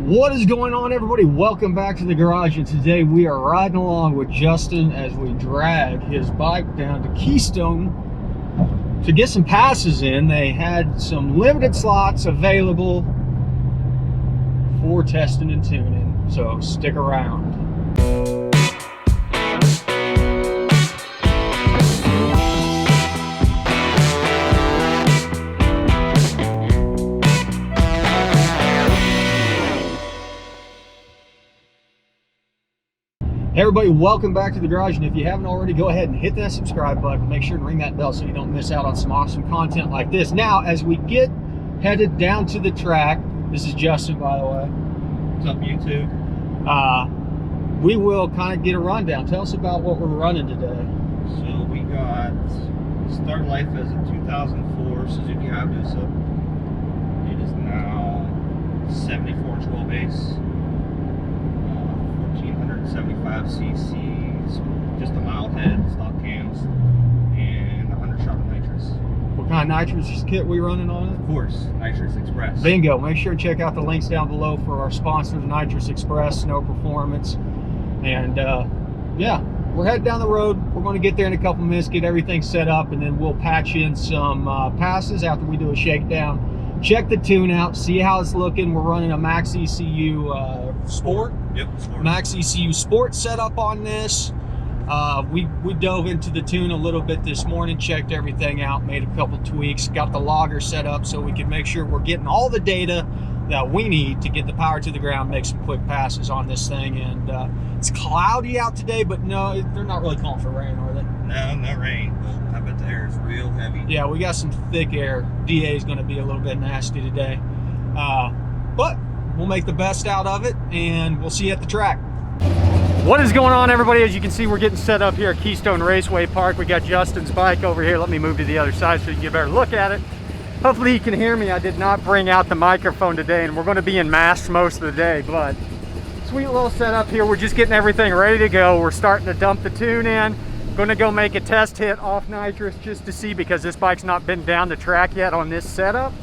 What is going on, everybody? Welcome back to the garage, and today we are riding along with Justin as we drag his bike down to Keystone to get some passes in. They had some limited slots available for testing and tuning, so stick around. Hey everybody, welcome back to the garage, and if you haven't already, go ahead and hit that subscribe button. Make sure to ring that bell so you don't miss out on some awesome content like this. Now, as we get headed down to the track, this is Justin, by the way. What's up, YouTube? We will kind of get a rundown. Tell us about what we're running today. So we got start life as a 2004 Suzuki Hayabusa. It is now 74-inch wheelbase. 1475 cc's, just a mild head, stock cams, and 100 shot of nitrous. What kind of nitrous kit we running on it? Of course, Nitrous Express. Bingo. Make sure to check out the links down below for our sponsor, Nitrous Express, Snow Performance. And yeah, we're headed down the road. We're going to get there in a couple minutes, get everything set up, and then we'll patch in some passes after we do a shakedown. Check the tune out, see how it's looking. We're running a MaxxECU Sport. Yep, Sport. MaxxECU Sport setup on this. We dove into the tune a little bit this morning, checked everything out, made a couple tweaks, got the logger set up so we can make sure we're getting all the data that we need to get the power to the ground, make some quick passes on this thing. And it's cloudy out today, but no, they're not really calling for rain, are they? No, no rain, but I bet the air is real heavy. Yeah, we got some thick air. DA is going to be a little bit nasty today. But we'll make the best out of it, and we'll see you at the track. What is going on, everybody? As you can see, we're getting set up here at Keystone Raceway Park. We got Justin's bike over here. Let me move to the other side so you can get a better look at it. Hopefully you can hear me. I did not bring out the microphone today, and we're going to be in masks most of the day, but sweet little setup here. We're just getting everything ready to go. We're starting to dump the tune in. Going to go make a test hit off nitrous just to see, because this bike's not been down the track yet on this setup.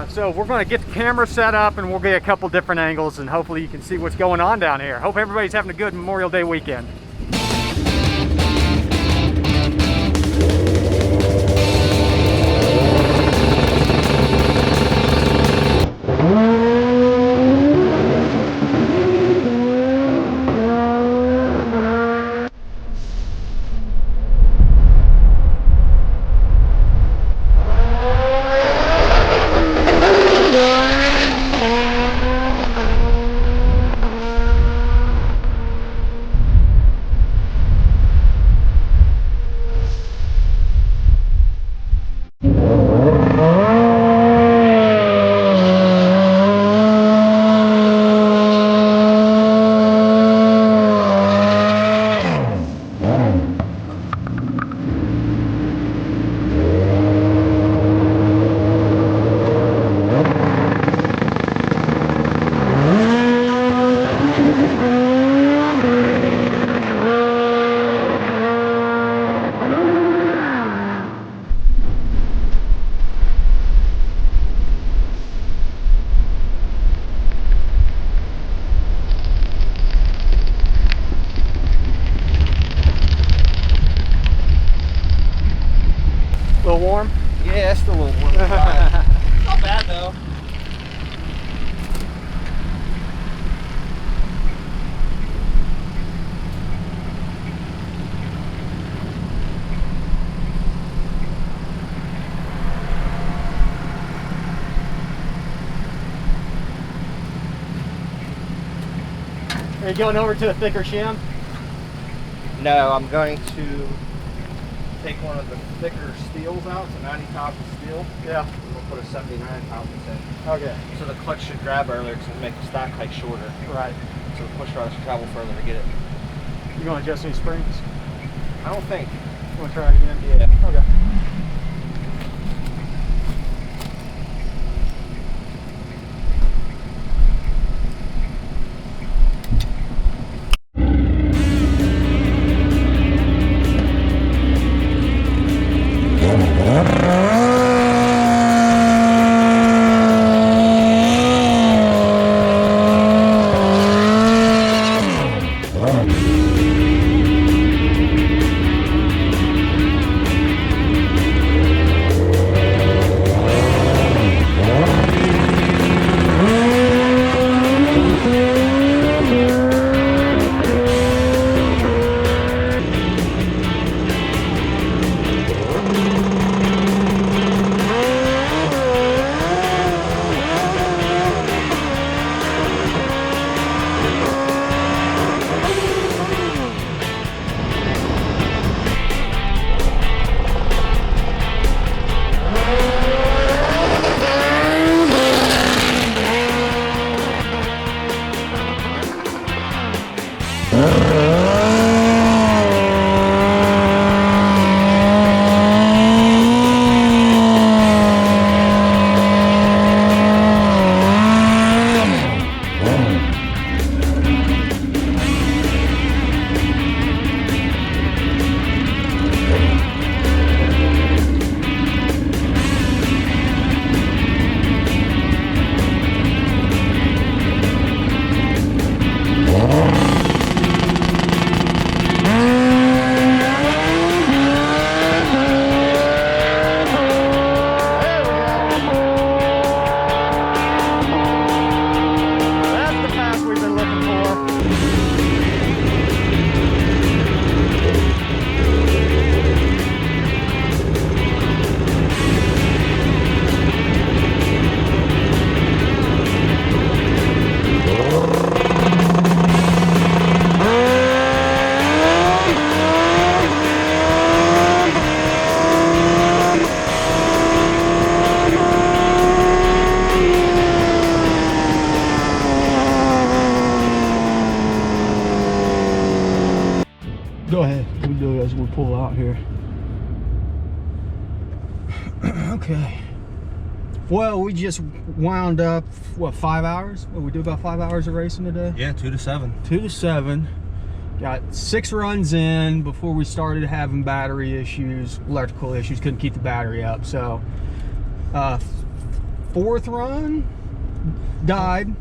So we're going to get the camera set up, and we'll get a couple different angles, and hopefully you can see what's going on down here. Hope everybody's having a good Memorial Day weekend. A little warm? Yeah, it's still a little warm. Not bad though. Are you going over to a thicker shim? No, I'm going to take one of the thicker steels out. It's a 90 pounds of steel. Yeah. We'll put a 79 pounds in. Okay. So the clutch should grab earlier because it'll make the stack height shorter. Right. So the push rod should travel further to get it. You going to adjust any springs? I don't think. You want to try it again? Yeah. Okay. Go ahead, we do as we pull out here. Okay. Well, we just wound up, what, 5 hours? What, we do about 5 hours of racing today? Yeah, 2 to 7. 2 to 7. Got 6 runs in before we started having battery issues, electrical issues, couldn't keep the battery up. So, 4th run, died.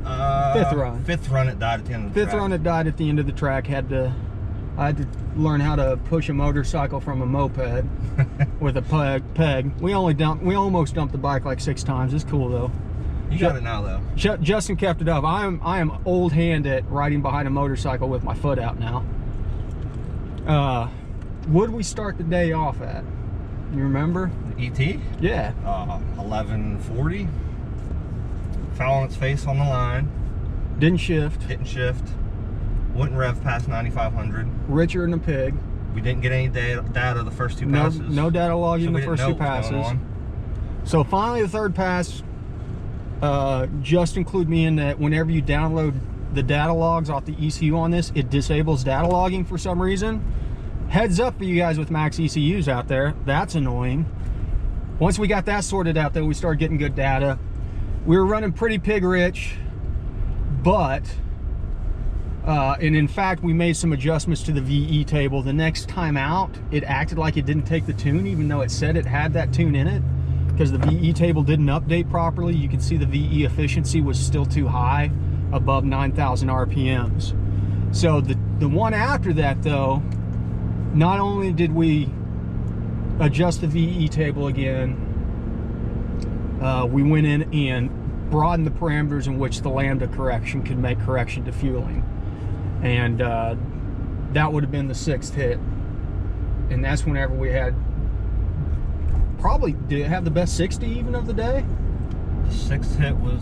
5th run. 5th run, it died at the end of the track. 5th run, it died at the end of the track. I had to learn how to push a motorcycle from a moped with a peg. We almost dumped the bike like 6 times. It's cool though. You got it now though. Justin kept it up. I am old hand at riding behind a motorcycle with my foot out now. Would we start the day off at? You remember? ET? Yeah. 1140. Fell on its face on the line. Didn't shift. Wouldn't rev past 9,500. Richer than a pig. We didn't get any data the first 2 passes. No data logging so the first 2 passes. So finally the 3rd pass, just include me in that whenever you download the data logs off the ECU on this, it disables data logging for some reason. Heads up for you guys with MaxxECUs out there, that's annoying. Once we got that sorted out though, we started getting good data. We were running pretty pig rich, but, and in fact, we made some adjustments to the VE table. The next time out, it acted like it didn't take the tune, even though it said it had that tune in it, because the VE table didn't update properly. You can see the VE efficiency was still too high, above 9,000 RPMs. So the one after that though, not only did we adjust the VE table again, we went in and broadened the parameters in which the lambda correction could make correction to fueling. And that would have been the 6th hit. And that's whenever we had, probably, did it have the best 60 even of the day? The 6th hit was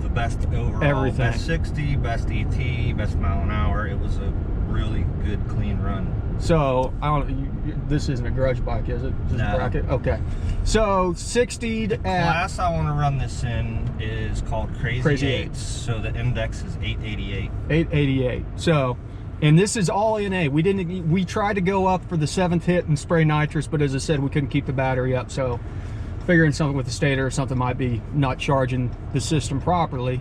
the best overall. Everything. Best 60, best ET, best mile an hour. It was a really good, clean run. So, I don't, this isn't a grudge bike, is it? Just no. a bracket? Okay. So, 60 The at... class I want to run this in is called Crazy Eights. So the index is 888. 888. So, and this is all NA. We tried to go up for the 7th hit and spray nitrous, but as I said, we couldn't keep the battery up. So, figuring something with the stator or something might be not charging the system properly.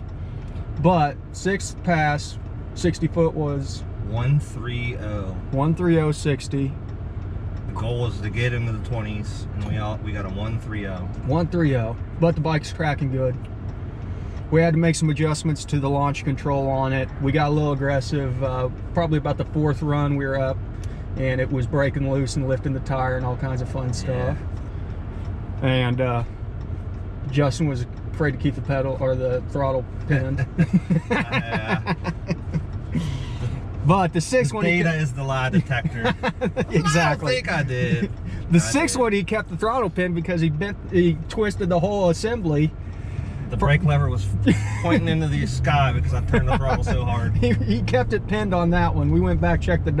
But 6th pass, 60 foot was 130. 130.60. The goal was to get into the 20s, and we got a 130. 130, but the bike's tracking good. We had to make some adjustments to the launch control on it. We got a little aggressive, probably about the 4th run we were up, and it was breaking loose and lifting the tire and all kinds of fun stuff. Yeah. And Justin was afraid to keep the pedal or the throttle pinned. But the 6th one, data is the lie detector. Exactly. I don't think I did. The 6th one, he kept the throttle pin because he twisted the whole assembly. The brake lever was pointing into the sky because I turned the throttle so hard. He kept it pinned on that one. We went back, checked the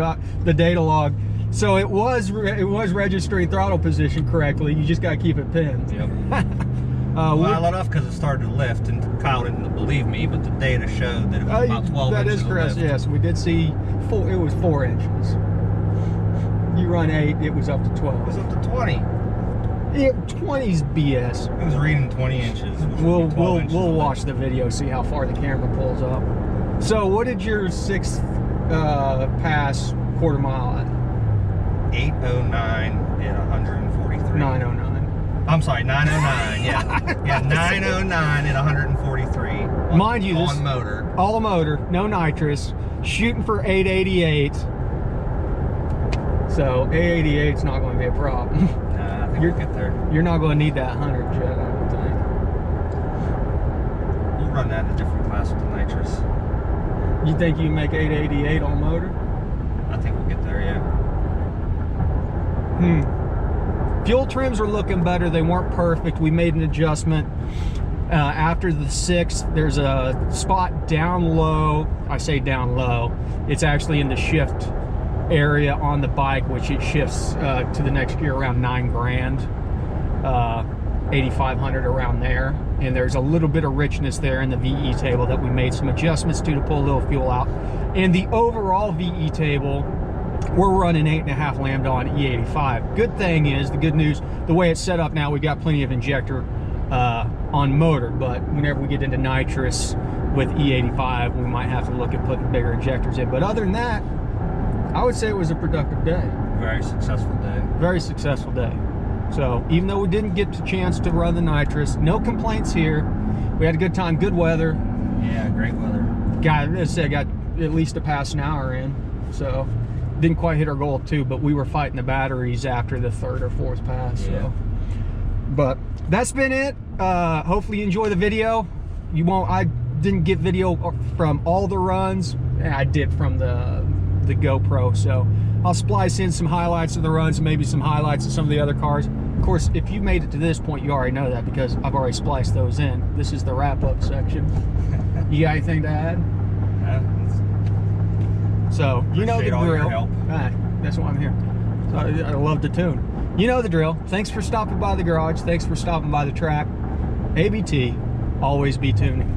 data log. So it was registering throttle position correctly. You just got to keep it pinned. Yep. Well, I let off because it started to lift, and Kyle didn't believe me, but the data showed that it was about 12 that inches is correct. of lift. Yes, we did see it was 4 inches. You run 8, it was up to 12. It was up to 20. 20's BS. It was reading 20 inches. We'll watch the video, see how far the camera pulls up. So, what did your 6th pass quarter mile at? 809 at 143. 909. I'm sorry, 909. Yeah, yeah, 909 at 143. Mind you, this on motor. All motor, no nitrous, shooting for 888. So 888's not going to be a problem. Nah, I think we'll get there. You're not going to need that 100 jet, I don't think. We'll run that in a different class with the nitrous. You think you can make 888 on motor? I think we'll get there, yeah. Fuel trims are looking better. They weren't perfect. We made an adjustment. After the 6th, there's a spot down low. I say down low. It's actually in the shift area on the bike, which it shifts to the next gear around 9 grand, 8,500 around there. And there's a little bit of richness there in the VE table that we made some adjustments to pull a little fuel out. And the overall VE table, we're running 8.5 lambda on E85. Good thing is, the good news, the way it's set up now, we got plenty of injector on motor, but whenever we get into nitrous with E85, we might have to look at putting bigger injectors in. But other than that, I would say it was a productive day. Very successful day. Very successful day. So even though we didn't get the chance to run the nitrous, no complaints here. We had a good time, good weather. Yeah, great weather. Got at least a pass an hour in, so didn't quite hit our goal of 2, but we were fighting the batteries after the 3rd or 4th pass. Yeah. So, but that's been it. Hopefully you enjoy the video. I didn't get video from all the runs. I did from the GoPro, so I'll splice in some highlights of the runs and maybe some highlights of some of the other cars. Of course, if you made it to this point, you already know that because I've already spliced those in. This is the wrap-up section. You got anything to add? So, you know the drill. All right, that's why I'm here. So, I love to tune. You know the drill. Thanks for stopping by the garage. Thanks for stopping by the track. ABT, always be tuning.